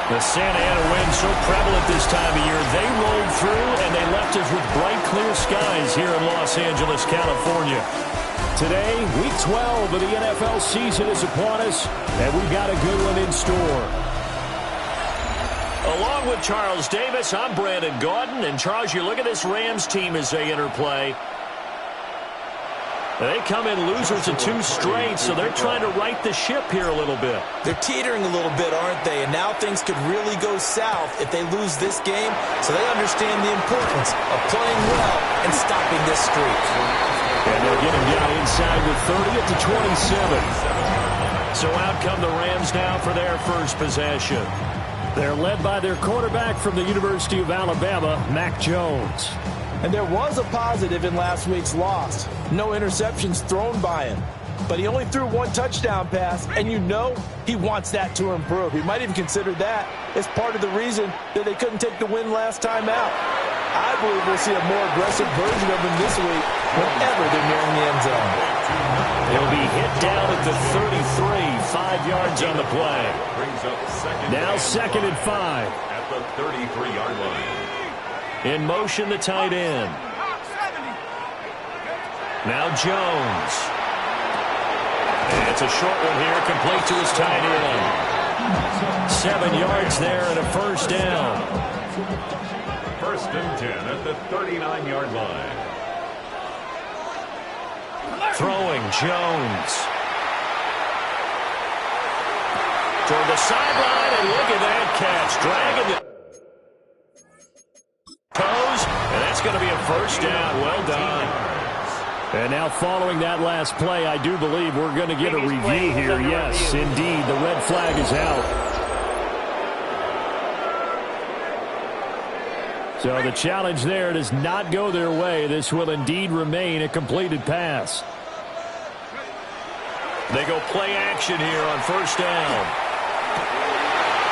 The Santa Ana wind so prevalent this time of year, they rolled through and they left us with bright, clear skies here in Los Angeles, California. Today, Week 12 of the NFL season is upon us, and we've got a good one in store. Along with Charles Davis, I'm Brandon Gaudin. And, Charles, you look at this Rams team as they enter play. They come in losers of 2 straight, so they're trying to right the ship here a little bit. They're teetering a little bit, aren't they? And now things could really go south if they lose this game, so they understand the importance of playing well and stopping this streak. And they'll get him down inside with 30 at the 27. So out come the Rams now for their first possession. They're led by their quarterback from the University of Alabama, Mac Jones. And there was a positive in last week's loss. No interceptions thrown by him. But he only threw 1 touchdown pass, and you know he wants that to improve. He might even consider that as part of the reason that they couldn't take the win last time out. I believe we'll see a more aggressive version of him this week whenever they're nearing the end zone. He'll be hit down at the 33, 5 yards on the play. Now 2nd and 5. At the 33-yard line. In motion, the tight end. Now Jones. And it's a short one here, complete to his tight end. 7 yards there and a first down. 1st and 10 at the 39-yard line. Throwing Jones. Toward the sideline, and look at that catch. Dragging the toes, and that's going to be a first down. Well done. And now following that last play, I do believe we're going to get a review here. Yes, indeed, the red flag is out. So the challenge there does not go their way. This will indeed remain a completed pass. They go play action here on first down.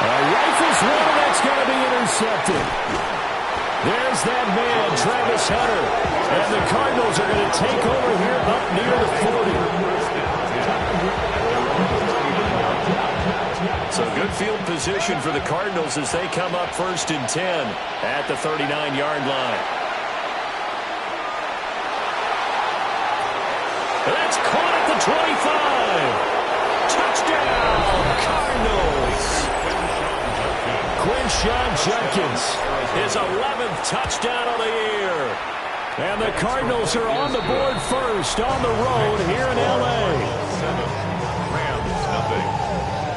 Rifles one, that's going to be intercepted. There's that man, Travis Hunter. And the Cardinals are going to take over here up near the 40. So good field position for the Cardinals as they come up 1st and 10 at the 39-yard line. That's caught at the 25. Touchdown, Cardinals. Quinshon Judkins, his 11th touchdown of the year. And the Cardinals are on the board first on the road here in L.A.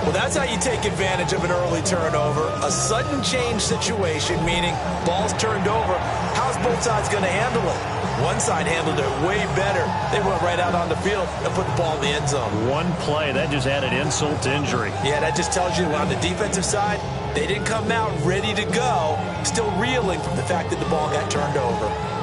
Well, that's how you take advantage of an early turnover. A sudden change situation, meaning ball's turned over. How's both sides going to handle it? One side handled it way better. They went right out on the field and put the ball in the end zone. One play, that just added insult to injury. Yeah, that just tells you on the defensive side, they didn't come out ready to go, still reeling from the fact that the ball got turned over.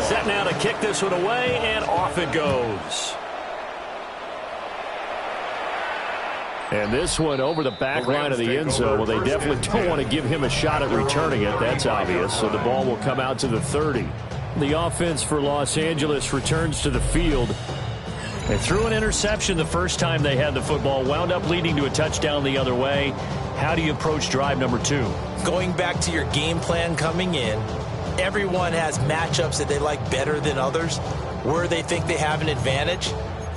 Set now to kick this one away, and off it goes. And this one over the back line of the end zone. Well, they definitely don't want to give him a shot at returning it. That's obvious. So the ball will come out to the 30. The offense for Los Angeles returns to the field. They threw an interception the first time they had the football, wound up leading to a touchdown the other way. How do you approach drive number 2? Going back to your game plan coming in, everyone has matchups that they like better than others, where they think they have an advantage.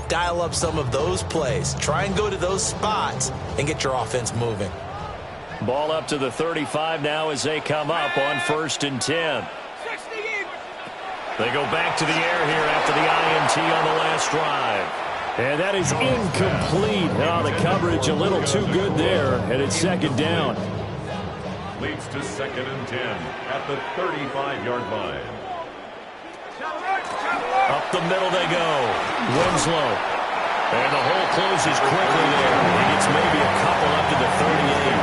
Dial up some of those plays. Try and go to those spots and get your offense moving. Ball up to the 35 now as they come up on 1st and 10. They go back to the air here after the INT on the last drive. And that is incomplete. Oh, the coverage a little too good there, and it's 2nd down. Leads to 2nd and 10 at the 35-yard line. Up the middle they go. Winslow. And the hole closes quickly there. He gets maybe a couple up to the 38.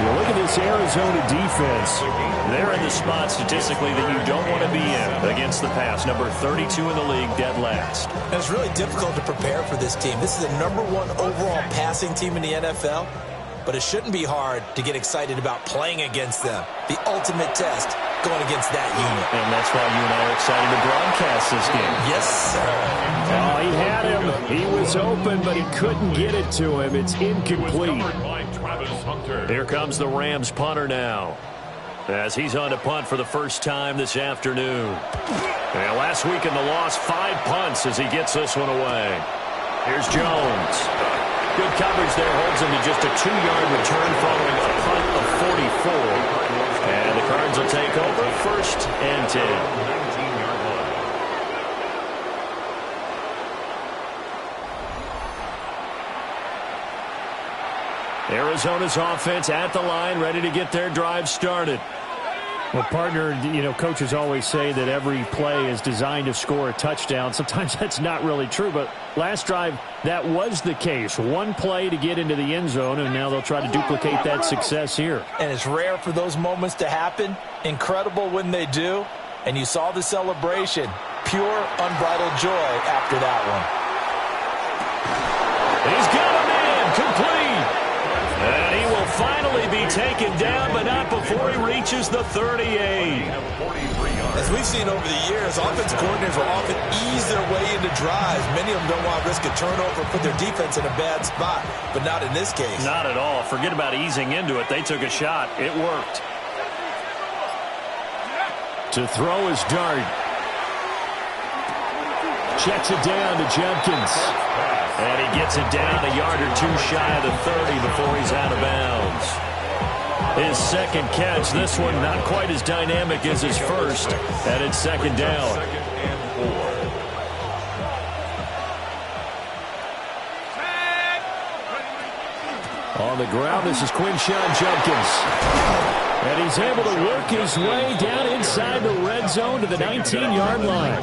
You look at this Arizona defense. They're in the spot statistically that you don't want to be in against the pass. Number 32 in the league, dead last. And it's really difficult to prepare for this team. This is the #1 overall passing team in the NFL. but it shouldn't be hard to get excited about playing against them. The ultimate test going against that unit. And that's why you and I are excited to broadcast this game. Yes, sir. Oh, he had him. He was open, but he couldn't get it to him. It's incomplete. Here comes the Rams punter now, as he's on to punt for the first time this afternoon. And last week in the loss, 5 punts as he gets this one away. Here's Jones. Good coverage there, holds him to just a 2-yard return following a punt of 44. And the Cards will take over 1st and 10. Arizona's offense at the line, ready to get their drive started. Well, partner, coaches always say that every play is designed to score a touchdown. Sometimes that's not really true, but last drive, that was the case. One play to get into the end zone, and now they'll try to duplicate that success here. And it's rare for those moments to happen. Incredible when they do. And you saw the celebration. Pure, unbridled joy after that one. He's got him in. Complete. And he will finally be taken down, but not before he reaches the 38. As we've seen over the years, offense coordinators will often ease their way into drives. Many of them don't want to risk a turnover, put their defense in a bad spot, but not in this case. Not at all. Forget about easing into it. They took a shot. It worked. To throw is Dart. Checks it down to Judkins. And he gets it down a yard or 2 shy of the 30 before he's out of bounds. His second catch, this one not quite as dynamic as his first, and it's 2nd down. On the ground, this is Quinshawn Judkins. And he's able to work his way down inside the red zone to the 19-yard line.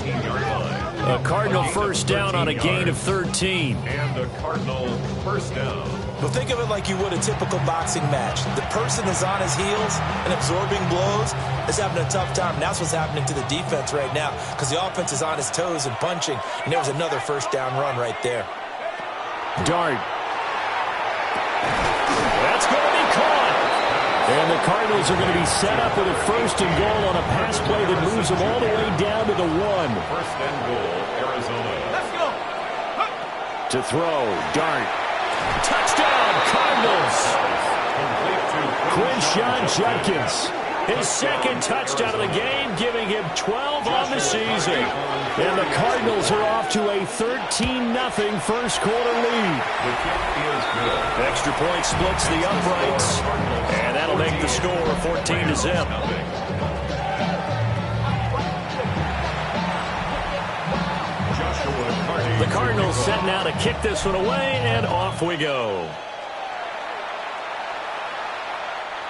A Cardinal first down on a gain of 13. And a Cardinal first down. Well, think of it like you would a typical boxing match. The person that's on his heels and absorbing blows is having a tough time. And that's what's happening to the defense right now, because the offense is on his toes and punching. And there was another first down run right there. Dart. That's going to be caught. And the Cardinals are going to be set up with a 1st and goal on a pass play that moves them all the way down to the 1. 1st and goal, Arizona. Let's go. To throw, Dart. Touchdown, Cardinals. Quinshawn Judkins. His 2nd touchdown of the game, giving him 12 on the season. And the Cardinals are off to a 13-0 first quarter lead. The kick is good. Extra point splits the uprights. And that'll make the score 14-0. The Cardinals set now to kick this one away, and off we go.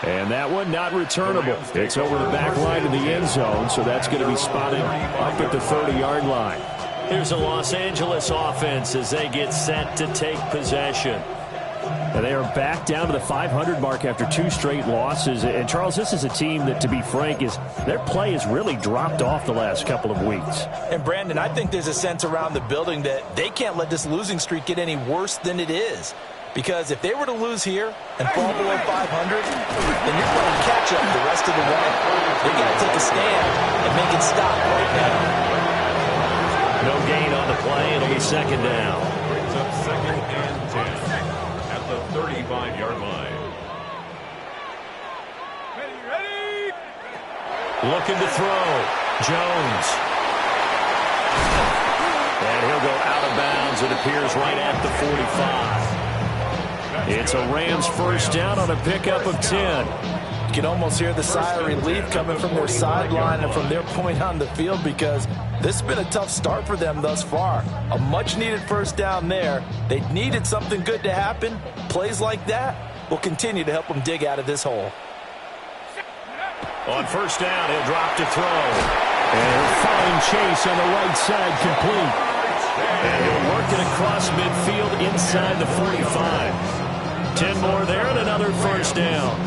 And that one not returnable. It's over the back line of the end zone, so that's going to be spotted up at the 30-yard line. Here's a Los Angeles offense as they get set to take possession. And they are back down to the 500 mark after 2 straight losses. And, Charles, this is a team that, to be frank, their play has really dropped off the last couple of weeks. And, Brandon, I think there's a sense around the building that they can't let this losing streak get any worse than it is. Because if they were to lose here and fall below 500, then you're playing catch-up the rest of the way. They got to take a stand and make it stop right now. No gain on the play. It'll be 2nd down. Brings up 2nd and 10 at the 35-yard line. Ready. Looking to throw. Jones. And he'll go out of bounds. It appears right at the 45. It's a Rams first down on a pickup of 10. You can almost hear the sigh of relief coming from their sideline and from their point on the field, because this has been a tough start for them thus far. A much-needed first down there. They needed something good to happen. Plays like that will continue to help them dig out of this hole. On first down, he'll drop to throw. And a fine chase on the right side, complete. And he'll work it across midfield inside the 45. 10 more there and another first down.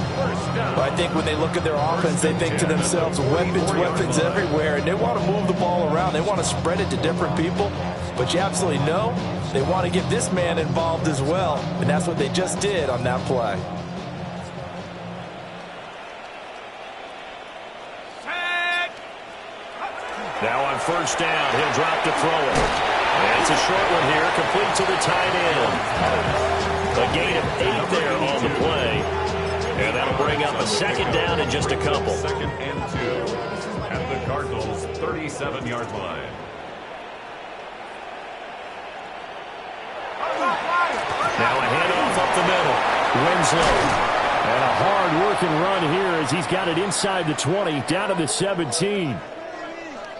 Well, I think when they look at their offense, they think to themselves, weapons everywhere, and they want to move the ball around. They want to spread it to different people, but you absolutely know they want to get this man involved as well, and that's what they just did on that play. first down. He'll drop to throw it. And it's a short one here, complete to the tight end. A gain of 8 there on the play. And that'll bring up a second down in just a couple. Second and 2 at the Cardinals' 37-yard line. Now a handoff up the middle. Winslow. And a hard-working run here as he's got it inside the 20, down to the 17.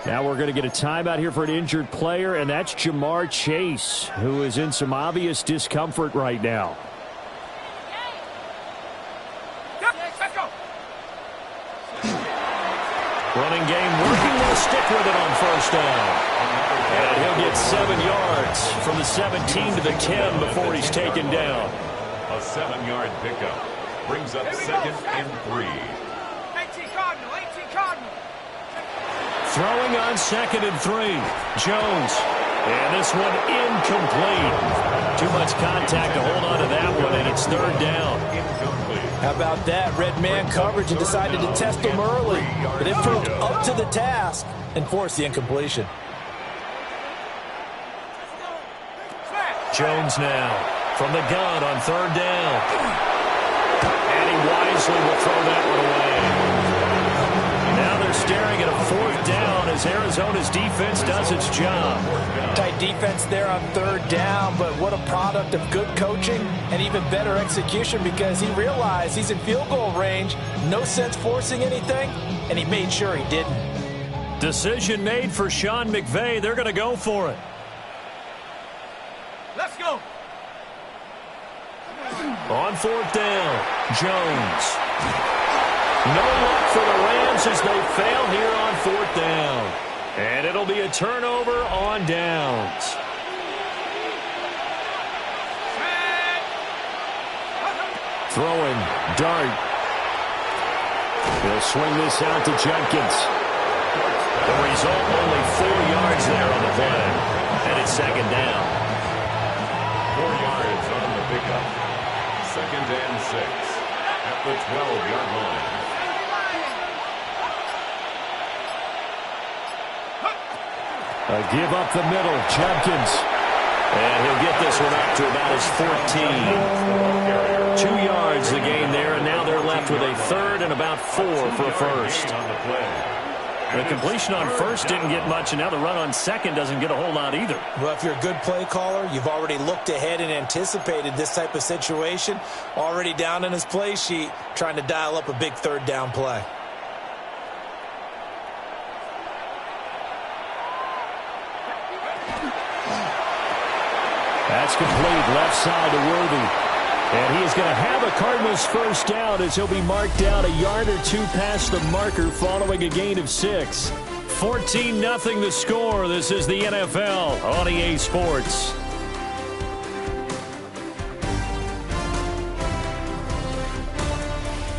Now we're going to get a timeout here for an injured player, and that's Jamar Chase, who is in some obvious discomfort right now. Running game working. Will stick with it on first down. And he'll get 7 yards from the 17 to the 10 before he's taken down. A 7-yard pickup brings up second and 3. 18 Cardinal, 18 Cardinal. Throwing on second and 3. Jones. And this one incomplete. Too much contact to hold on to that one, and it's third down. Incomplete. How about that? Red man coverage and decided to test him early. But it proved up to the task and forced the incompletion. Jones now from the gun on third down. And he wisely will throw that one away. Now they're staring at a fourth down as Arizona's defense does its job. Tight defense there on third down, but what a product of good coaching and even better execution because he realized he's in field goal range. No sense forcing anything, and he made sure he didn't. Decision made for Sean McVay. They're going to go for it. Let's go. On fourth down, Jones. No luck for the Rams as they fail here on fourth down. And it'll be a turnover on downs. Throwing, Dart. He'll swing this out to Jenkins. The result, only 4 yards there on the play. And it's second down. 4 yards on the pickup. Second and 6 at the 12-yard line. A give up the middle, Jenkins. And he'll get this one up to about his 14. 2 yards the gain there, and now they're left with a third and about 4 for a first. The completion on first didn't get much, and now the run on second doesn't get a whole lot either. Well, if you're a good play caller, you've already looked ahead and anticipated this type of situation. Already down in his play sheet, trying to dial up a big third down play. That's complete, left side to Worthy. And he is going to have a Cardinals first down as he'll be marked down a yard or 2 past the marker following a gain of 6. 14-0 the score. This is the NFL on EA Sports.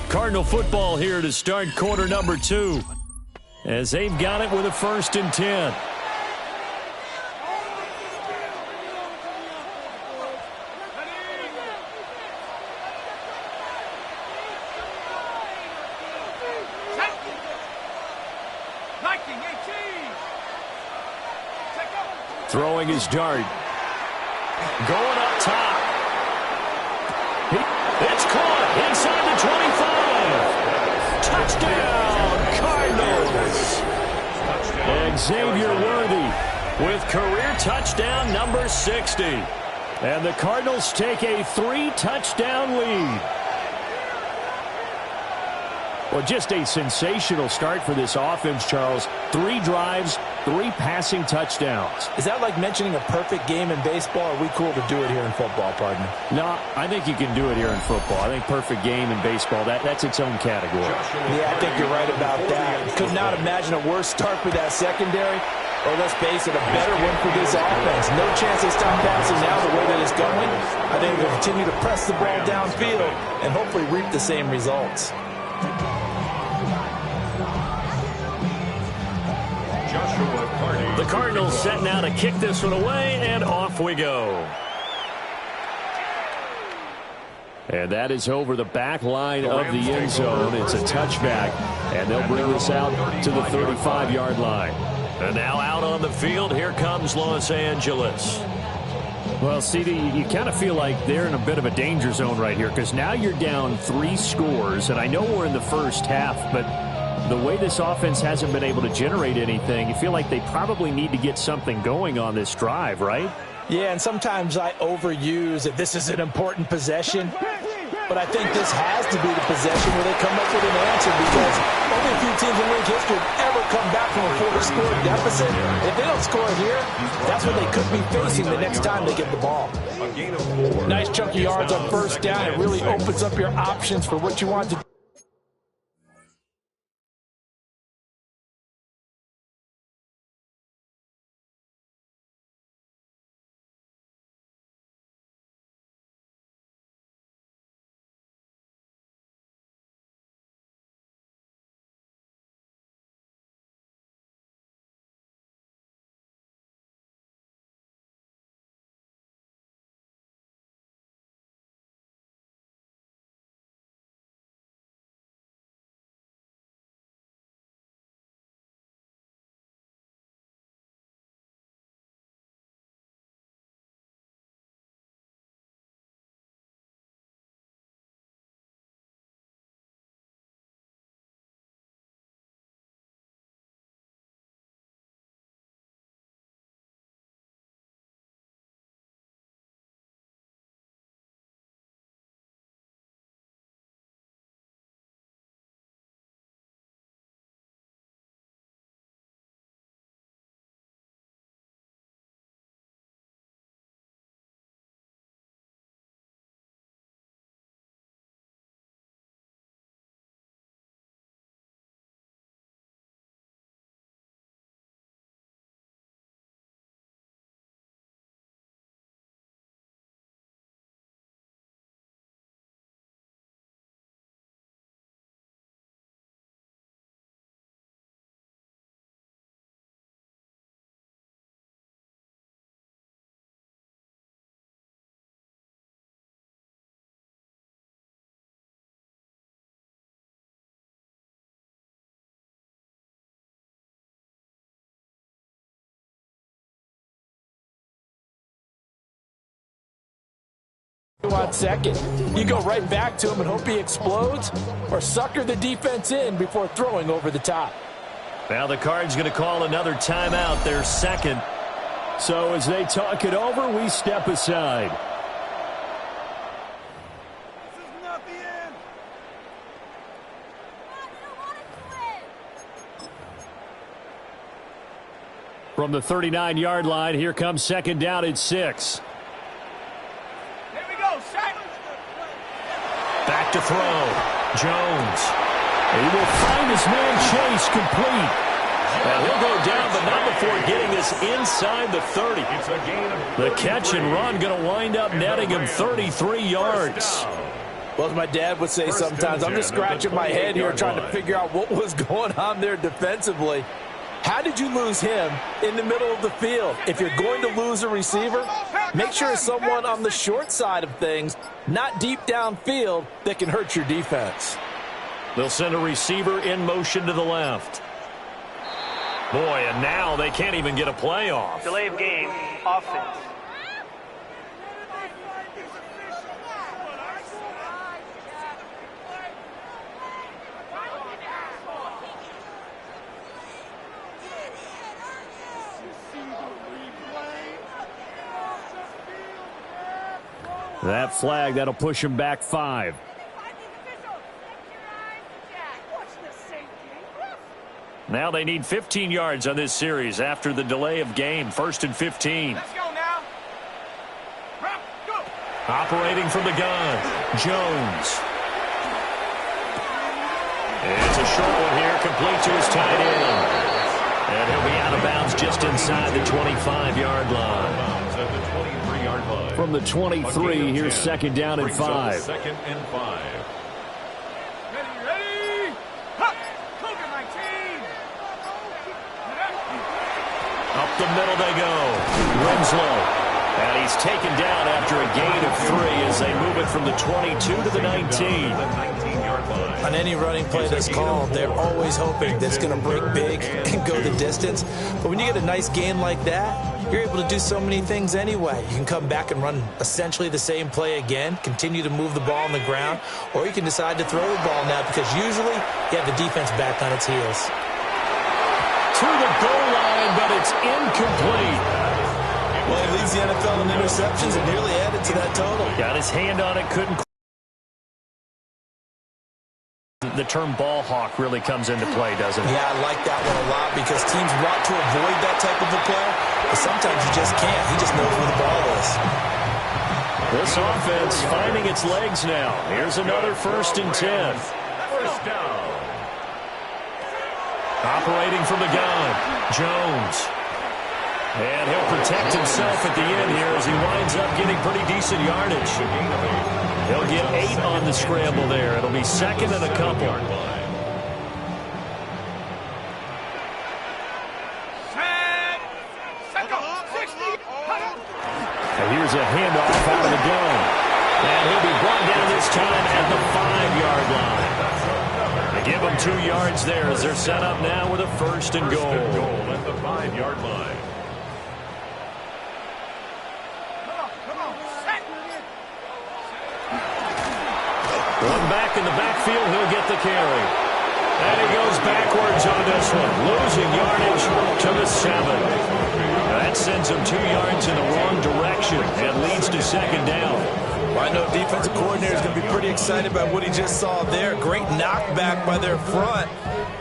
Cardinal football here to start quarter number 2 as they've got it with a first and 10. Throwing his Dart. Going up top. It's caught inside the 25. Touchdown, Cardinals. And Xavier Worthy with career touchdown number 60. And the Cardinals take a 3-touchdown lead. Well, just a sensational start for this offense, Charles. 3 drives, 3 passing touchdowns. Is that like mentioning a perfect game in baseball? Or are we cool to do it here in football, partner? No, I think you can do it here in football. I think perfect game in baseball, that's its own category. Yeah, I think you're right about that. Could not imagine a worse start for that secondary. Or let's face it, a better one for this offense. No chance they stop passing now the way that it's going. I think they'll continue to press the ball downfield and hopefully reap the same results. The Cardinals set now to kick this one away, and off we go. And that is over the back line of the end zone. It's a touchback, and they'll bring this out to the 35-yard line. And now out on the field, here comes Los Angeles. Well, CD, you kind of feel like they're in a bit of a danger zone right here because now you're down 3 scores, and I know we're in the first half, but the way this offense hasn't been able to generate anything, you feel like they probably need to get something going on this drive, right? Yeah, and sometimes I overuse that this is an important possession, but I think this has to be the possession where they come up with an answer because only a few teams in league history have ever come back from a 4-score deficit. If they don't score here, that's what they could be facing the next time they get the ball. Nice chunky yards on first down. It really opens up your options for what you want to do. On second, you go right back to him and hope he explodes or sucker the defense in before throwing over the top. Now the Cards going to call another timeout, their second. So as they talk it over, we step aside. This is not the end. From the 39-yard line, here comes second down at 6. Back to throw. Jones. He will find his man Chase complete. Now he'll go down, but not before getting this inside the 30. The catch and run going to wind up netting him 33 yards. Well, as my dad would say sometimes, I'm just scratching my head here trying to figure out what was going on there defensively. How did you lose him in the middle of the field? If you're going to lose a receiver, make sure it's someone on the short side of things, not deep downfield, that can hurt your defense. They'll send a receiver in motion to the left. Boy, and now they can't even get a play off. Delay of game, offense. That flag, that'll push him back 5. Now they need 15 yards on this series after the delay of game. 1st and 15. Let's go now. Go. Operating from the gun, Jones. It's a short one here, complete to his tight end. And he'll be out of bounds just inside the 25-yard line. From the 23, here's second down and 5. Second and 5. Ready. Huh. Cougar, my team. Up the middle they go. Winslow. And he's taken down after a gain of 3 as they move it from the 22 to the 19. On any running play that's called, they're always hoping that it's going to break big and go the distance. But when you get a nice gain like that, you're able to do so many things anyway. You can come back and run essentially the same play again, continue to move the ball on the ground, or you can decide to throw the ball now because usually you have the defense back on its heels. To the goal line, but it's incomplete. Well, he leads the NFL in interceptions and nearly added to that total. Got his hand on it, couldn't. The term ball hawk really comes into play, doesn't it? Yeah, I like that one a lot because teams want to avoid that type of a play, but sometimes you just can't. He just knows where the ball is. This offense finding its legs now. Here's another 1st and 10. First down. Operating from the gun, Jones. And he'll protect himself at the end here as he winds up getting pretty decent yardage. He'll get 8 on the scramble there. It'll be 2nd and a couple. And here's a handoff out of the gun. And he'll be brought down this time at the 5-yard line. They give him 2 yards there as they're set up now with a 1st and goal. At the 5-yard line. One back in the backfield, he'll get the carry. And he goes backwards on this one, losing yardage to the 7. That sends him 2 yards in the wrong direction and leads to 2nd down. Well, I know defensive coordinator is going to be pretty excited about what he just saw there. Great knockback by their front.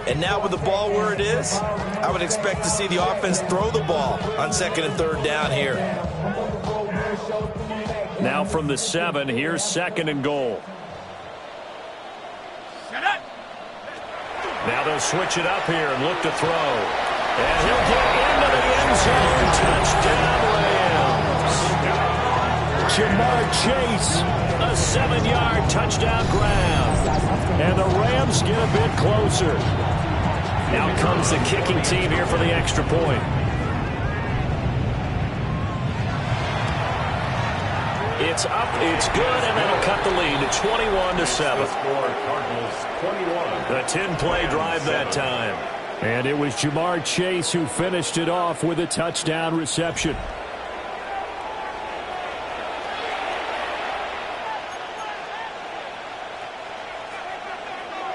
And now with the ball where it is, I would expect to see the offense throw the ball on 2nd and 3rd down here. Now from the 7, here's 2nd and goal. Now they'll switch it up here and look to throw. And he'll get into the end zone. Touchdown, Rams. Jamar Chase, a 7-yard touchdown grab. And the Rams get a bit closer. Now comes the kicking team here for the extra point. It's up, it's good, and that'll cut the lead to 21-7. Cardinals 21. The 10-play drive that time. And it was Jamar Chase who finished it off with a touchdown reception.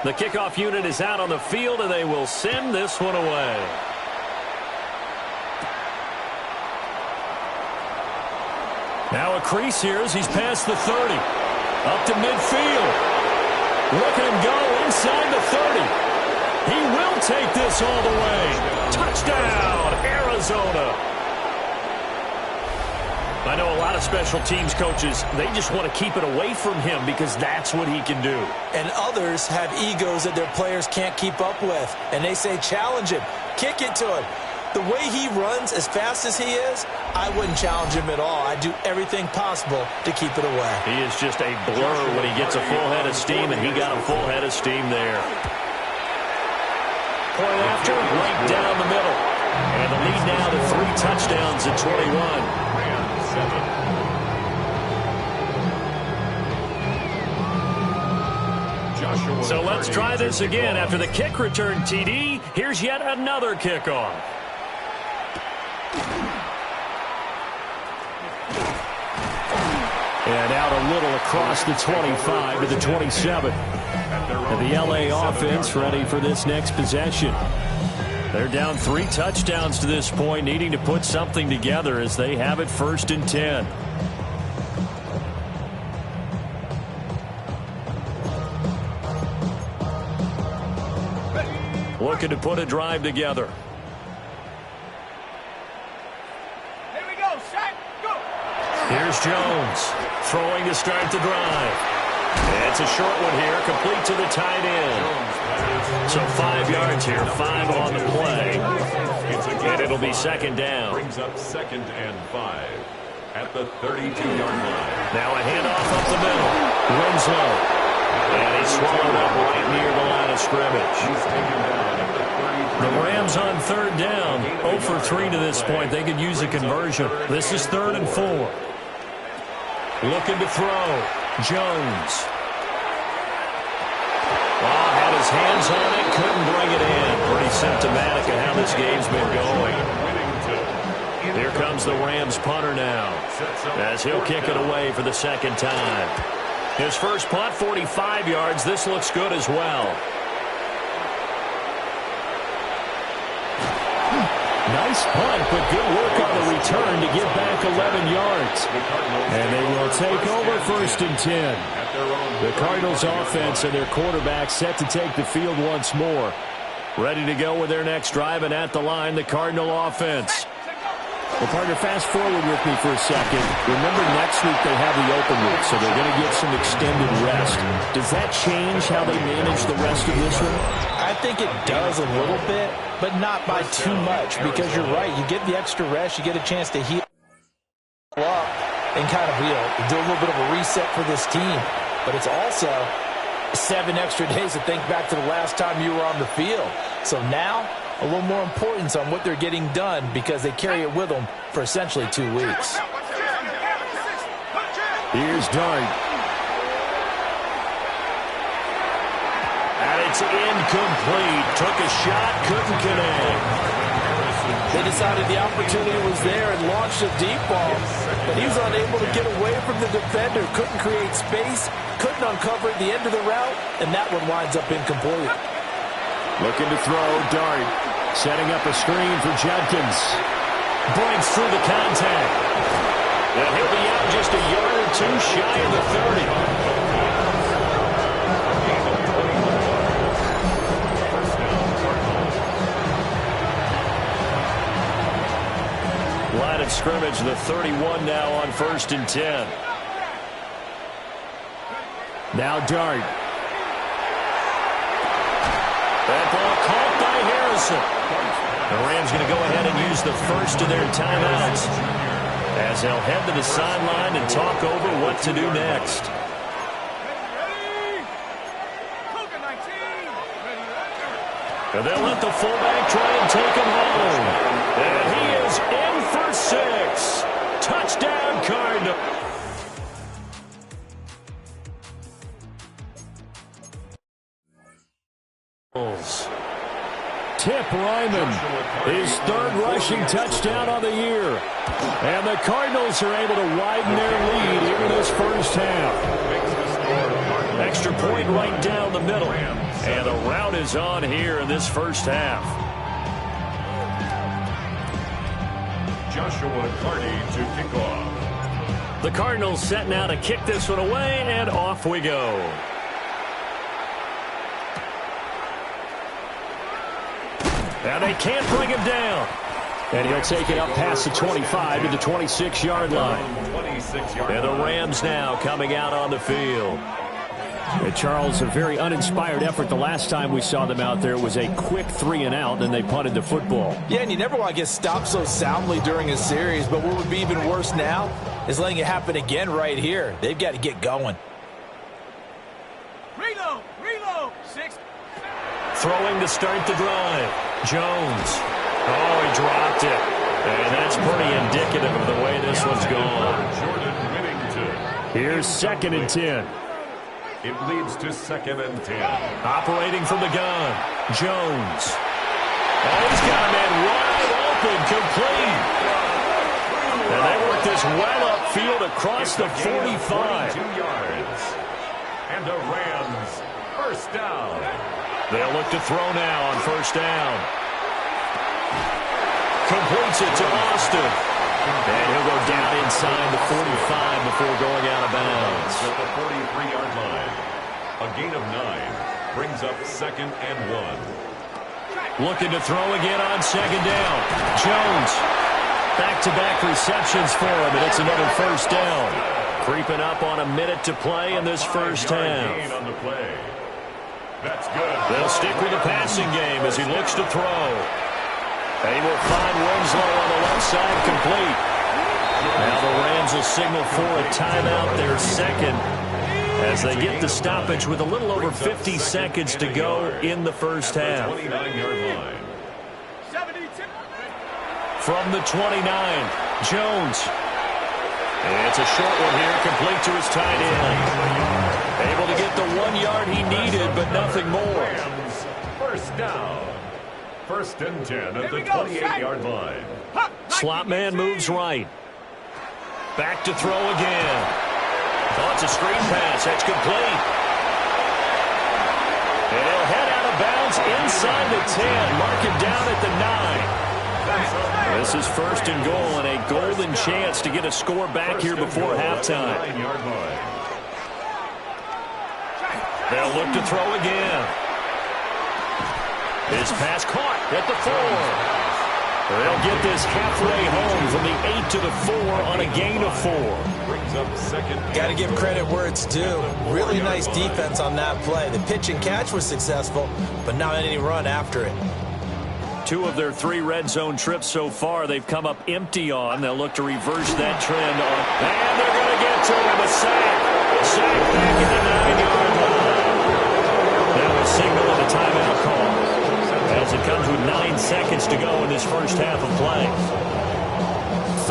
The kickoff unit is out on the field, and they will send this one away. Now a crease here as he's past the 30. Up to midfield. Look at him go inside the 30. He will take this all the way. Touchdown, Arizona. I know a lot of special teams coaches, they just want to keep it away from him because that's what he can do. And others have egos that their players can't keep up with. And they say, challenge him, kick it to him. The way he runs as fast as he is, I wouldn't challenge him at all. I'd do everything possible to keep it away. He is just a blur when he gets a full head of steam, and he got a full head of steam there. Point after, right down the middle. And the lead now to 3 touchdowns at 21. So let's try this again. After the kick return TD, here's yet another kickoff. And out a little across the 25 to the 27. And the LA offense ready for this next possession. They're down 3 touchdowns to this point, needing to put something together as they have it 1st and 10. Looking to put a drive together. Here we go, set, go. Here's Jones throwing to start the drive. It's a short one here, complete to the tight end. So 5 yards here, 5 on the play. And it'll be 2nd down. Brings up 2nd and 5 at the 32-yard line. Now a handoff up the middle. Winslow. And he's swallowed up right near the line of scrimmage. He's taken down at the 33. The Rams on 3rd down. 0 for 3 to this point. They could use a conversion. This is 3rd and 4. Looking to throw. Jones. Oh, had his hands on it, couldn't bring it in. Pretty symptomatic of how this game's been going. Here comes the Rams punter now, as he'll kick it away for the second time. His first punt, 45 yards. This looks good as well. Nice punt, but good work on the return to get back 11 yards. And they will take over 1st and 10. The Cardinals offense and their quarterback set to take the field once more. Ready to go with their next drive, and at the line, the Cardinal offense. Well, partner, fast forward with me for a second. Remember, next week they have the open week, so they're going to get some extended rest. Does that change how they manage the rest of this one? I think it does a little bit, but not by too much, because you're right. You get the extra rest, you get a chance to heal up and kind of do a little bit of a reset for this team. But it's also 7 extra days to think back to the last time you were on the field. So now, a little more importance on what they're getting done, because they carry it with them for essentially 2 weeks. Here's Dart. And it's incomplete. Took a shot, couldn't connect. They decided the opportunity was there and launched a deep ball, but he was unable to get away from the defender, couldn't create space, couldn't uncover at the end of the route, and that one winds up incomplete. Looking to throw, Dart. Setting up a screen for Judkins. Breaks through the contact. And he'll be out just a yard or two shy of the 30. Line of scrimmage, the 31 now on 1st and 10. Now Dart. That ball caught by Harrison. The Rams going to go ahead and use the first of their timeouts, as they'll head to the sideline and talk over what to do next. And they'll let the fullback try and take him home. And he is in for 6. Touchdown, Cardinals. Tip Ryman, his 3rd rushing touchdown of the year. And the Cardinals are able to widen their lead here in this first half. Extra point right down the middle. And the route is on here in this first half. Joshua Carty to kick off. The Cardinals set now to kick this one away, and off we go. Now they can't bring him down. And he'll take it up past the 25 to the 26-yard line. And the Rams now coming out on the field. And Charles, a very uninspired effort. The last time we saw them out there was a quick 3-and-out, and they punted the football. Yeah, and you never want to get stopped so soundly during a series, but what would be even worse now is letting it happen again right here. They've got to get going. Reload, 6. Throwing to start the drive. Jones. Oh, he dropped it. And that's pretty indicative of the way this one's gone. Here's 2nd and 10. It leads to 2nd and 10. Operating from the gun. Jones. Oh, he's got a man wide open, complete. And they work this well upfield across the 45. 2 yards. And the Rams first down. They'll look to throw now on 1st down. Completes it to Austin. And he'll go down inside the 45 before going out of bounds. At the 43-yard line. A gain of 9 brings up 2nd and 1. Looking to throw again on 2nd down. Jones. Back-to-back receptions for him, and it's another 1st down. Creeping up on a minute to play in this first half. Gain on the play. That's good. They'll stick with the passing game as he looks to throw. And he will find Winslow on the left side, complete. Now the Rams will signal for a timeout, their 2nd, as they get the stoppage with a little over 50 seconds to go in the first half. 29-yard line. From the 29, Jones. It's a short one here, complete to his tight end. Able to get the 1 yard he needed, but nothing more. First down. First and 10 at the 28-yard line. Slot man moves right. Back to throw again. Oh, it's a screen pass. That's complete. And he'll head out of bounds inside the 10. Mark him down at the 9. This is first and goal and a golden chance to get a score back here before halftime. They'll look to throw again. His pass caught at the 4. They'll get this halfway home from the 8 to the 4 on a gain of 4. Got to give credit where it's due. Really nice defense on that play. The pitch and catch was successful, but not any run after it. 2 of their 3 red zone trips so far they've come up empty on. They'll look to reverse that trend. And they're going to get to him. A sack. Sack back at the 9-yard line. That will signal a timeout call, as it comes with 9 seconds to go in this first half of play.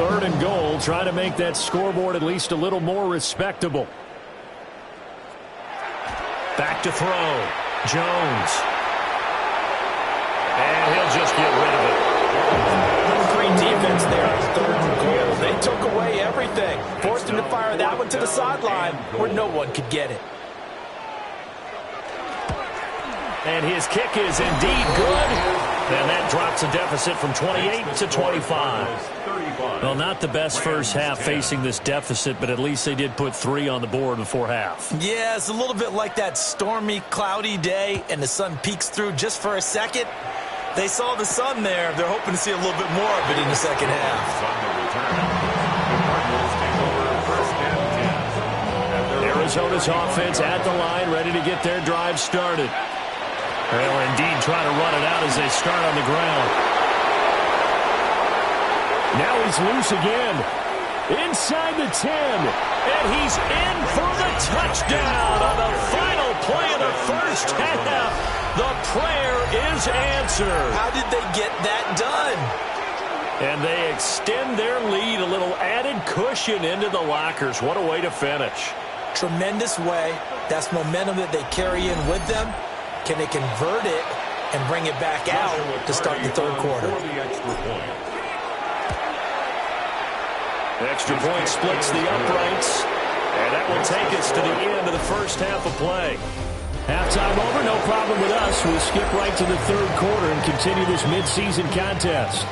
3rd and goal, trying to make that scoreboard at least a little more respectable. Back to throw. Jones. And he'll just get rid of it. Great defense there on 3rd and goal. They took away everything. Forced him to fire that one to the sideline where no one could get it. And his kick is indeed good. And that drops a deficit from 28 to 25. Well, not the best first half facing this deficit, but at least they did put 3 on the board before half. Yeah, it's a little bit like that stormy, cloudy day, and the sun peeks through just for a second. They saw the sun there. They're hoping to see a little bit more of it in the second half. Arizona's offense at the line, ready to get their drive started. They'll indeed try to run it out as they start on the ground. Now he's loose again. Inside the 10. And he's in for the touchdown on the final play of the first half. The prayer is answered. How did they get that done? And they extend their lead, a little added cushion into the lockers. What a way to finish. Tremendous way. That's momentum that they carry in with them. Can they convert it and bring it back out to start the 3rd quarter? Extra point splits the uprights. And that will take us to the end of the first half of play. Halftime over, no problem with us. We'll skip right to the 3rd quarter and continue this midseason contest.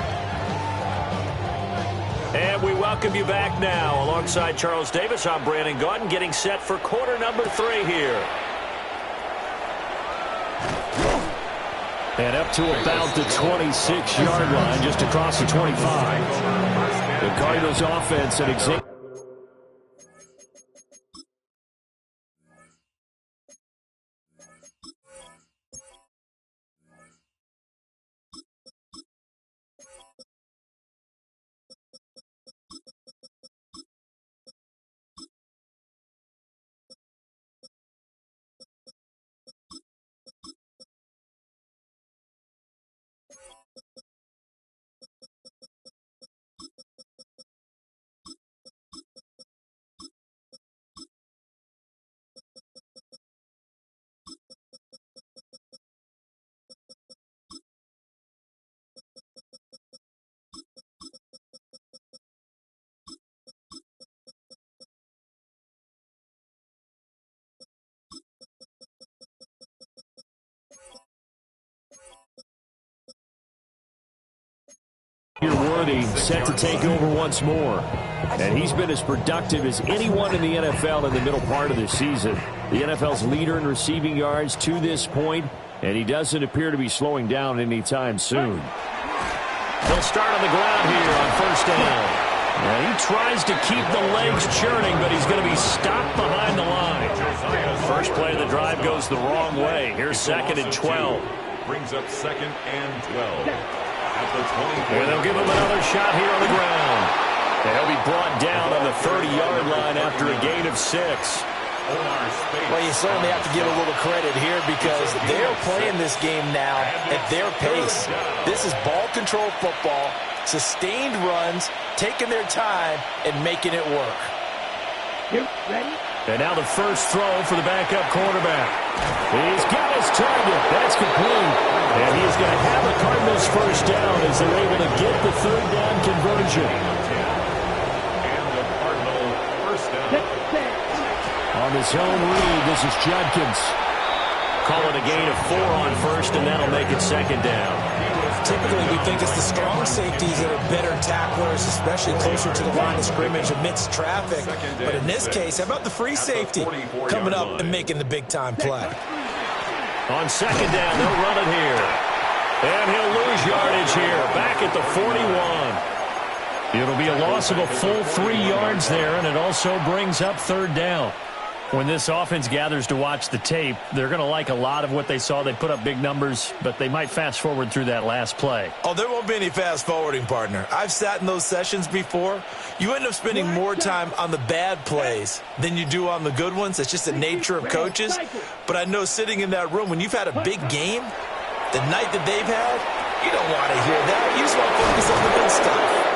And we welcome you back now. Alongside Charles Davis, I'm Brandon Gaudin, getting set for quarter number 3 here. And up to about the 26-yard line, just across the 25. The Cardinals offense at example. Worthy set to take over once more. And he's been as productive as anyone in the NFL in the middle part of the season. The NFL's leader in receiving yards to this point, and he doesn't appear to be slowing down anytime soon. They'll start on the ground here on first down. And he tries to keep the legs churning, but he's going to be stopped behind the line. First play of the drive goes the wrong way. Here's 2nd and 12. Brings up 2nd and 12. And they'll give him another shot here on the ground. And he'll be brought down on the 30-yard line after a gain of 6. Well, you certainly have to give a little credit here because they're playing this game now at their pace. This is ball control football, sustained runs, taking their time, and making it work. And now the first throw for the backup quarterback. He's got his target. That's complete. And he's going to have the Cardinals first down as they're able to get the third down conversion. And the Cardinal first down. On his own read, this is Judkins. Call it a gain of 4 on first, and that'll make it second down. Typically, we think it's the strong safeties that are better tacklers, especially closer to the line of scrimmage amidst traffic. But in this case, how about the free safety coming up and making the big-time play? On second down, they'll run it here. And he'll lose yardage here, back at the 41. It'll be a loss of a full 3 yards there, and it also brings up third down. When this offense gathers to watch the tape, they're going to like a lot of what they saw. They put up big numbers, but they might fast forward through that last play. Oh, there won't be any fast forwarding, partner. I've sat in those sessions before. You end up spending more time on the bad plays than you do on the good ones. It's just the nature of coaches. But I know sitting in that room, when you've had a big game, the night that they've had, you don't want to hear that. You just want to focus on the good stuff.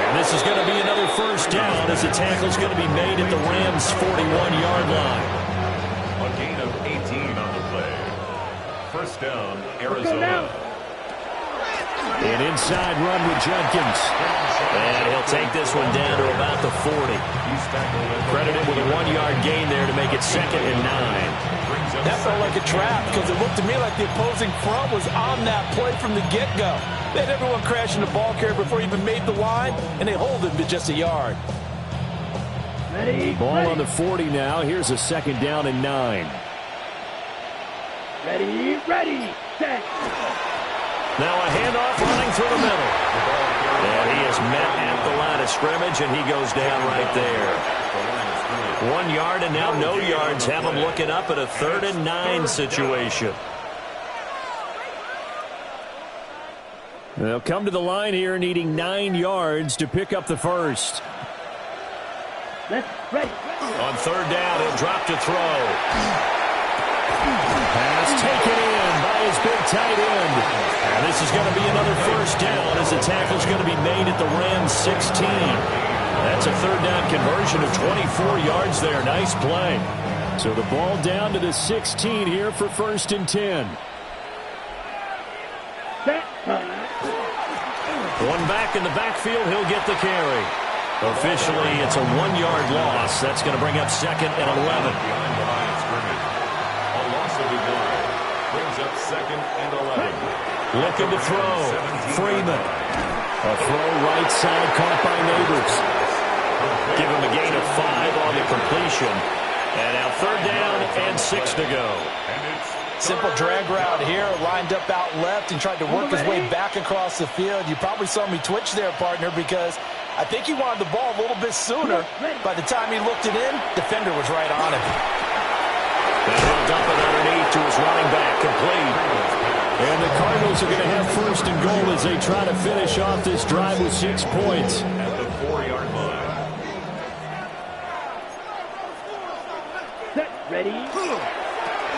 And this is going to be another first down as the tackle's going to be made at the Rams' 41-yard line. A gain of 18 on the play. First down, Arizona. An inside run with Judkins. And he'll take this one down to about the 40. Credited with a 1-yard gain there to make it second and 9. That felt like a trap because it looked to me like the opposing front was on that play from the get-go. They had everyone crashing the ball carrier before he even made the line, and they hold him to just a yard. Ball on the 40 now. Here's a second down and 9. Ready, set. Now a handoff running through the middle. And he is met at the line of scrimmage, and he goes down right there. 1 yard, and now no yards. Have him looking up at a 3rd and 9 situation. They'll come to the line here needing 9 yards to pick up the first. Ready. On third down, he'll drop to throw. Pass taken in by his big tight end. And this is going to be another first down as the tackle's going to be made at the Rams' 16. That's a third down conversion of 24 yards there. Nice play. So the ball down to the 16 here for 1st and 10. One back in the backfield, he'll get the carry. Officially, it's a 1-yard loss. That's going to bring up second and 11. Behind the line of scrimmage. A loss of a yard brings up second and 11. Looking to throw. Freeman. A throw right side caught by Neighbors. Give him a gain of 5 on the completion. And now third down and 6 to go. Simple drag route here, lined up out left and tried to work his way back across the field. You probably saw me twitch there, partner, because I think he wanted the ball a little bit sooner. By the time he looked it in, defender was right on him. And he'll dump it underneath to his running back, complete. And the Cardinals are going to have 1st and goal as they try to finish off this drive with 6 points. At the 4-yard line. Ready.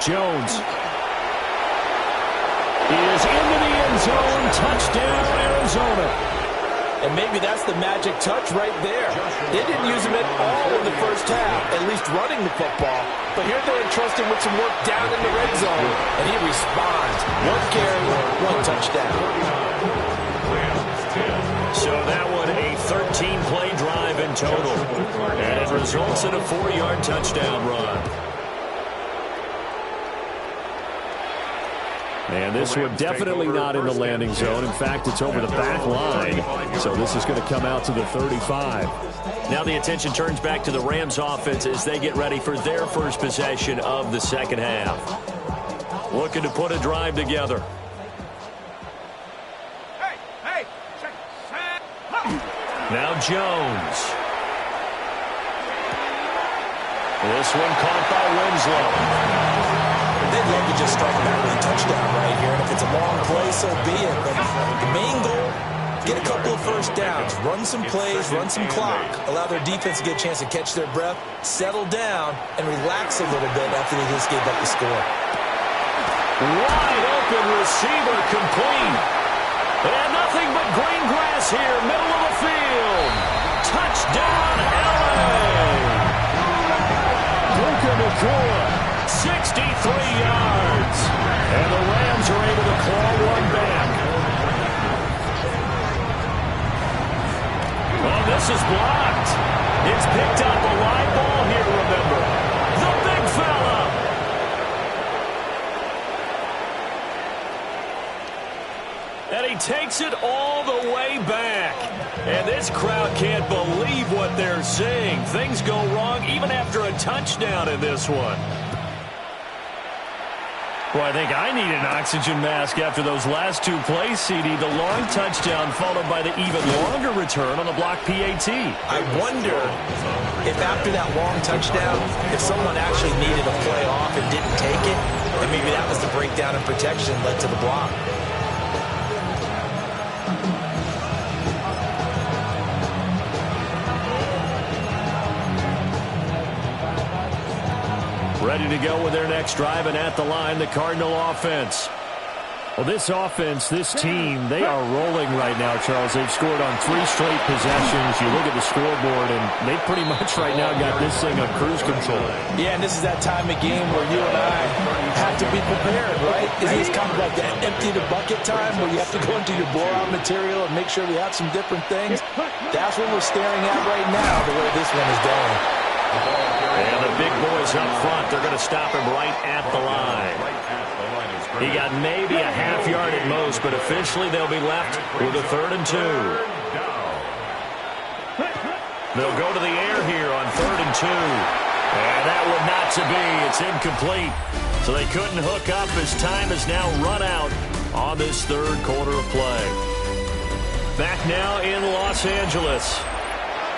Jones is into the end zone. Touchdown, Arizona. And maybe that's the magic touch right there. They didn't use him at all in the first half, at least running the football. But here they're entrusting with some work down in the red zone, and he responds. 1 carry, 1 touchdown. So that one a 13-play drive in total. And it results in a 4-yard touchdown run. And this one definitely not in the landing zone. In fact, it's over the back line. So this is going to come out to the 35. Now the attention turns back to the Rams offense as they get ready for their first possession of the second half. Looking to put a drive together. Hey, check. Now Jones. This one caught by Winslow. They'd love to just strike back with a touchdown right here, and if it's a long play, so be it. But the main goal, get a couple of first downs, run some plays, run some clock, allow their defense to get a chance to catch their breath, settle down, and relax a little bit after they just gave up the score. Wide open receiver complete. And nothing but green grass here, middle of the field. Touchdown, LA! Puka Nacua, 63 yards. And the Rams are able to claw one back. Oh, this is blocked. It's picked up. A live ball here, remember. The big fella. And he takes it all the way back. And this crowd can't believe what they're seeing. Things go wrong even after a touchdown in this one. Well, I think I need an oxygen mask after those last two plays, CD. The long touchdown followed by the even longer return on the block PAT. I wonder if after that long touchdown, if someone actually needed a play off and didn't take it, and maybe that was the breakdown in protection led to the block. Ready to go with their next drive, and at the line, the Cardinal offense. Well, this offense, this team, they are rolling right now, Charles. They've scored on 3 straight possessions. You look at the scoreboard, and they pretty much right now got this thing on cruise control. Yeah, and this is that time of game where you and I have to be prepared, right? Isn't this kind of like that empty the bucket time where you have to go into your blowout material and make sure we have some different things? That's what we're staring at right now, the way this one is going. And the big boys up front, they're going to stop him right at the line. He got maybe a half yard at most, but officially they'll be left with a 3rd and 2. They'll go to the air here on 3rd and 2. And that one not to be. It's incomplete. So they couldn't hook up as time has now run out on this 3rd quarter of play. Back now in Los Angeles.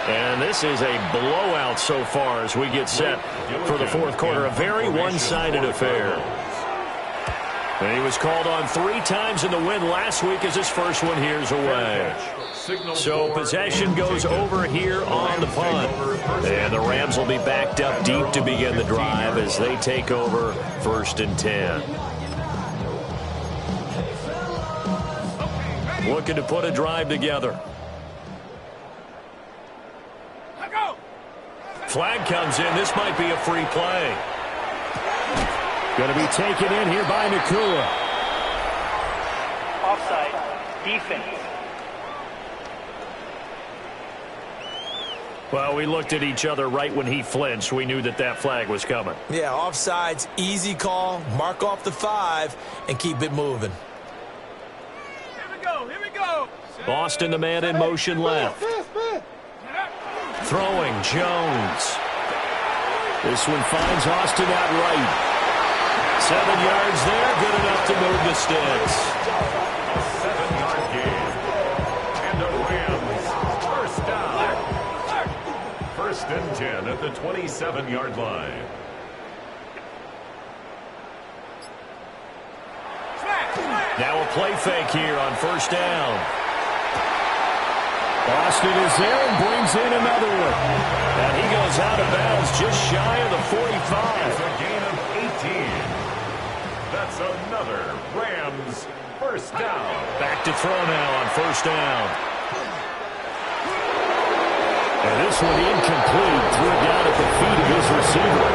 And this is a blowout so far as we get set for the 4th quarter. A very one-sided affair. And he was called on 3 times in the win last week as his first one here's away. So possession goes over here on the punt. And the Rams will be backed up deep to begin the drive as they take over 1st and 10. Looking to put a drive together. Flag comes in. This might be a free play. Going to be taken in here by Nacua. Offside. Defense. Well, we looked at each other right when he flinched. We knew that that flag was coming. Yeah, offsides, easy call. Mark off the 5 and keep it moving. Here we go. Here we go. Austin, the man in motion left. Throwing, Jones. This one finds Austin out right. 7 yards there, good enough to move the sticks. 7-yard gain. And the Rams, first down. 1st and 10 at the 27-yard line. Now a play fake here on 1st down. Austin is there and brings in another one. And he goes out of bounds just shy of the 45. It's a gain of 18. That's another Rams first down. Back to throw now on 1st down. And this one incomplete. Threw it down at the feet of his receiver.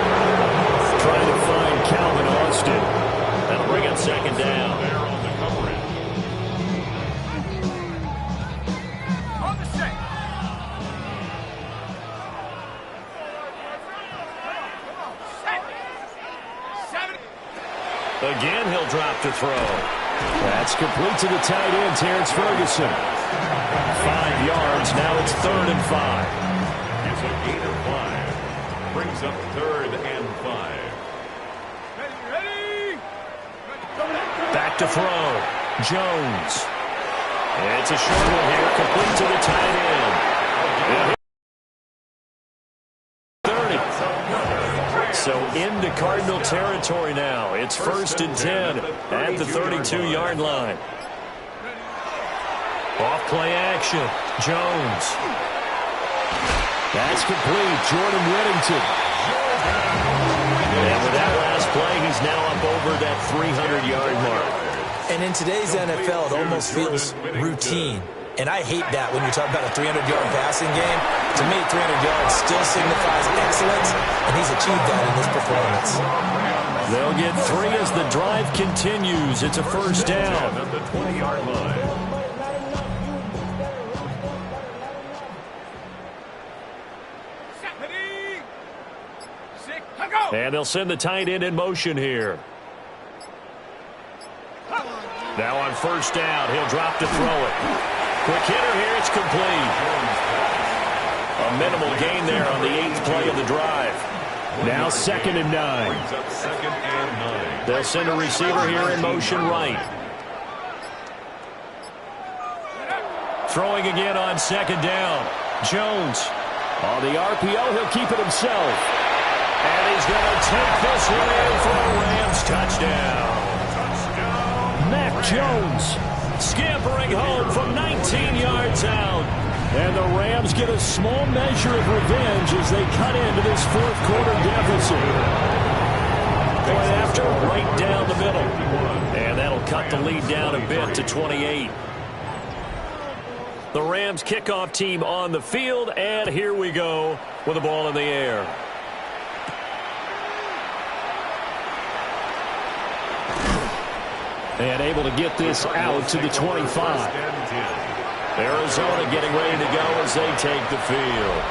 Trying to find Calvin Austin. That'll bring up 2nd down. There on the coverage. On the set. Again, he'll drop to throw. That's complete to the tight end, Terrence Ferguson. 5 yards. Now it's 3rd and 5. It's a gain of 5. Brings up 3rd and 5. Ready. Back to throw. Jones. It's a short one here, complete to the tight end. 30. So into Cardinal territory now. It's 1st and 10 at the 32-yard line. Off play action. Jones. That's complete. Jordan Whittington. And with that last play, he's now up over that 300-yard mark. And in today's NFL, it almost feels routine. And I hate that when you talk about a 300-yard passing game. To me, 300 yards still signifies excellence, and he's achieved that in this performance. They'll get 3 as the drive continues. It's a first down. At the 20-yard line. And they'll send the tight end in motion here. Now on first down, he'll drop to throw it. Quick hitter here, it's complete. A minimal gain there on the 8th play of the drive. Now 2nd and 9. Brings up 2nd and 9. They'll send a receiver here in motion right. Throwing again on 2nd down. Jones on the RPO, he'll keep it himself. And he's going to take this one in for a Rams touchdown. Mac Jones scampering home from 19 yards out. And the Rams get a small measure of revenge as they cut into this 4th quarter deficit. Point after, right down the middle. And that'll cut the lead down a bit to 28. The Rams kickoff team on the field, and here we go with the ball in the air. And able to get this out to the 25. Arizona getting ready to go as they take the field.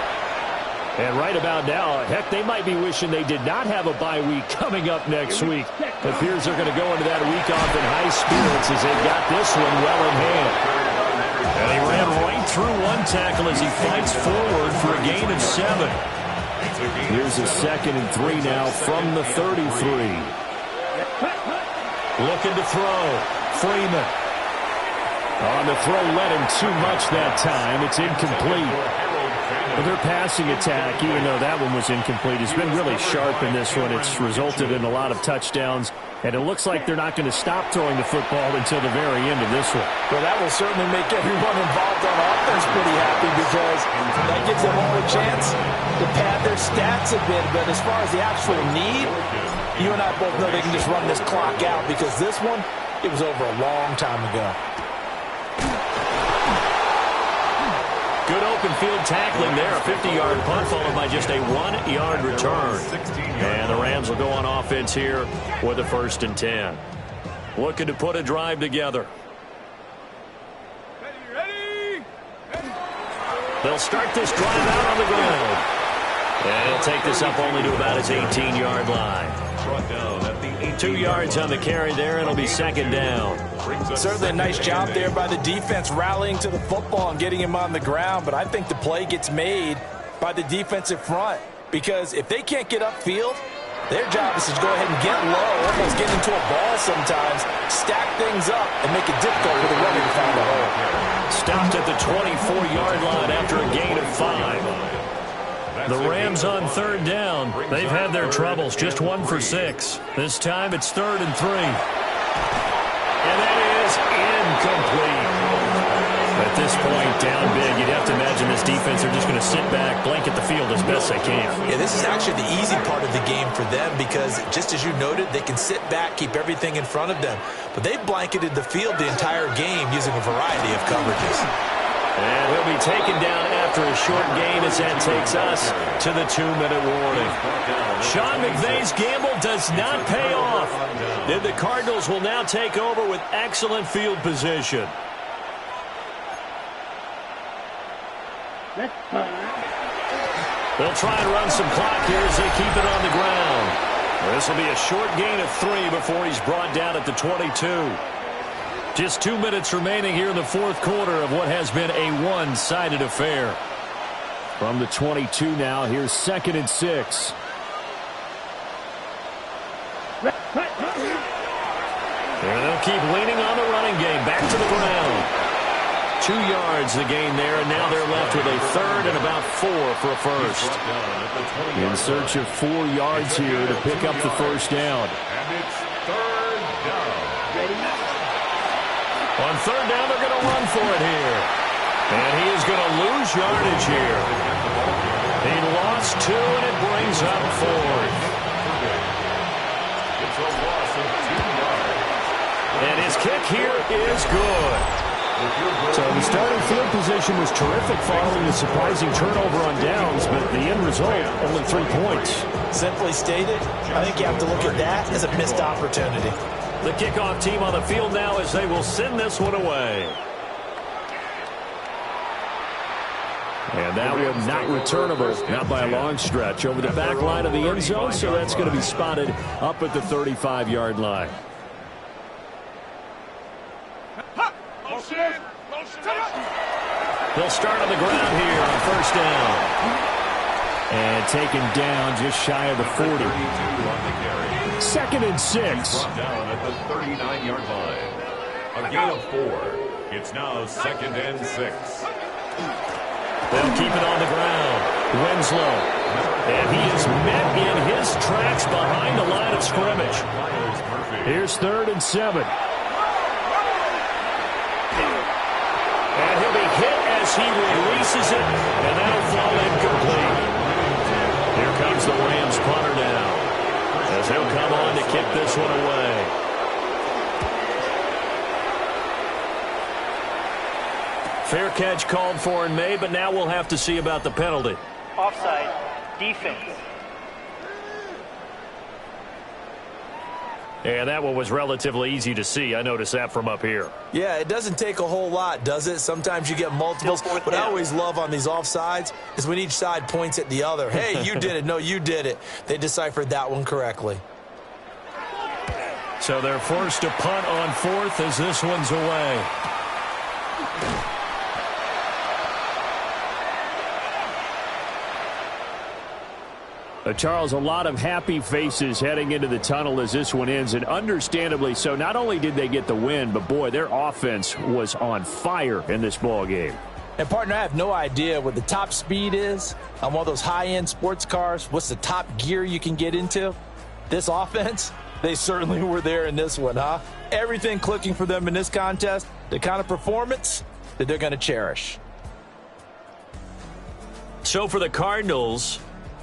And right about now, heck, they might be wishing they did not have a bye week coming up next week. It appears they're going to go into that week off in high spirits as they've got this one well in hand. And he ran right through one tackle as he fights forward for a gain of 7. Here's a 2nd and 3 now from the 33. Looking to throw. Freeman. On the throw, led him too much that time. It's incomplete. But their passing attack, even though that one was incomplete, has been really sharp in this one. It's resulted in a lot of touchdowns. And it looks like they're not going to stop throwing the football until the very end of this one. Well, that will certainly make everyone involved on offense pretty happy because that gives them all a chance to pad their stats a bit. But as far as the actual need, you and I both know they can just run this clock out because this one, it was over a long time ago. Good open field tackling there. A 50-yard punt followed by just a 1-yard return. And the Rams will go on offense here with a 1st and 10. Looking to put a drive together. Ready? They'll start this drive out on the ground. And he'll take this up only to about his 18-yard line. 2 yards on the carry there. It'll be 2nd down. Certainly a nice job there by the defense rallying to the football and getting him on the ground. But I think the play gets made by the defensive front because if they can't get upfield, their job is to go ahead and get low, almost get into a ball sometimes, stack things up, and make it difficult for the runner to find a hole. Stopped at the 24-yard line after a gain of 5. The Rams on 3rd down. They've had their troubles. Just 1 for 6. This time it's 3rd and 3. And that is incomplete. At this point, down big, you'd have to imagine this defense are just going to sit back, blanket the field as best they can. Yeah, this is actually the easy part of the game for them because, just as you noted, they can sit back, keep everything in front of them. But they've blanketed the field the entire game using a variety of coverages. And he'll be taken down after a short gain as that takes us to the 2-minute warning. Sean McVay's gamble does not pay off. And the Cardinals will now take over with excellent field position. They'll try and run some clock here as they keep it on the ground. This will be a short gain of 3 before he's brought down at the 22. Just 2 minutes remaining here in the 4th quarter of what has been a one-sided affair. From the 22 now, here's 2nd and 6. And they'll keep leaning on the running game. Back to the ground. 2 yards the gain there, and now they're left with a 3rd and about 4 for a first. In search of 4 yards here to pick up the first down. And it's 3rd down. On 3rd down, they're going to run for it here. And he is going to lose yardage here. He lost 2, and it brings up 4th. It's a loss of 2 yards. And his kick here is good. So the starting field position was terrific following the surprising turnover on downs, but the end result, only 3 points. Simply stated, I think you have to look at that as a missed opportunity. The kickoff team on the field now as they will send this one away. And that one not returnable, not by a long stretch, over the back line of the end zone, so that's going to be spotted up at the 35-yard line. They'll start on the ground here on first down. And taken down just shy of the 40. 2nd and 6. Brought down at the 39-yard line. A gain of 4. It's now 2nd and 6. They'll keep it on the ground. Winslow. And he is met in his tracks behind the line of scrimmage. Here's 3rd and 7. And he'll be hit as he releases it, and that'll fall incomplete. Here comes the Rams punter now, as he'll come on to kick this one away. Fair catch called for and made, but now we'll have to see about the penalty. Offside. Defense. And that one was relatively easy to see. I noticed that from up here. Yeah, it doesn't take a whole lot, does it? Sometimes you get multiples. What I always love on these offsides is when each side points at the other. Hey, you did it. No, you did it. They deciphered that one correctly. So they're forced to punt on 4th as this one's away. Charles, a lot of happy faces heading into the tunnel as this one ends, and understandably so. Not only did they get the win, but, boy, their offense was on fire in this ball game. And, partner, I have no idea what the top speed is on one of those high-end sports cars. What's the top gear you can get into? This offense, they certainly were there in this one, huh? Everything clicking for them in this contest, the kind of performance that they're going to cherish. So for the Cardinals,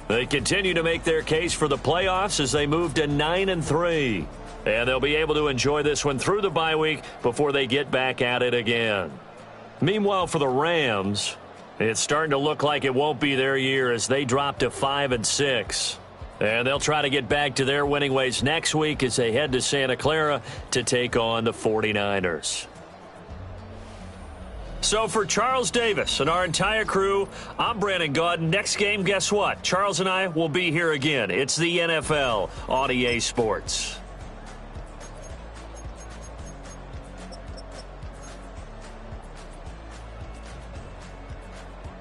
they continue to make their case for the playoffs as they move to 9-3. And they'll be able to enjoy this one through the bye week before they get back at it again. Meanwhile, for the Rams, it's starting to look like it won't be their year as they drop to 5-6. And they'll try to get back to their winning ways next week as they head to Santa Clara to take on the 49ers. So for Charles Davis and our entire crew, I'm Brandon Gaudin. Next game, guess what? Charles and I will be here again. It's the NFL on EA Sports.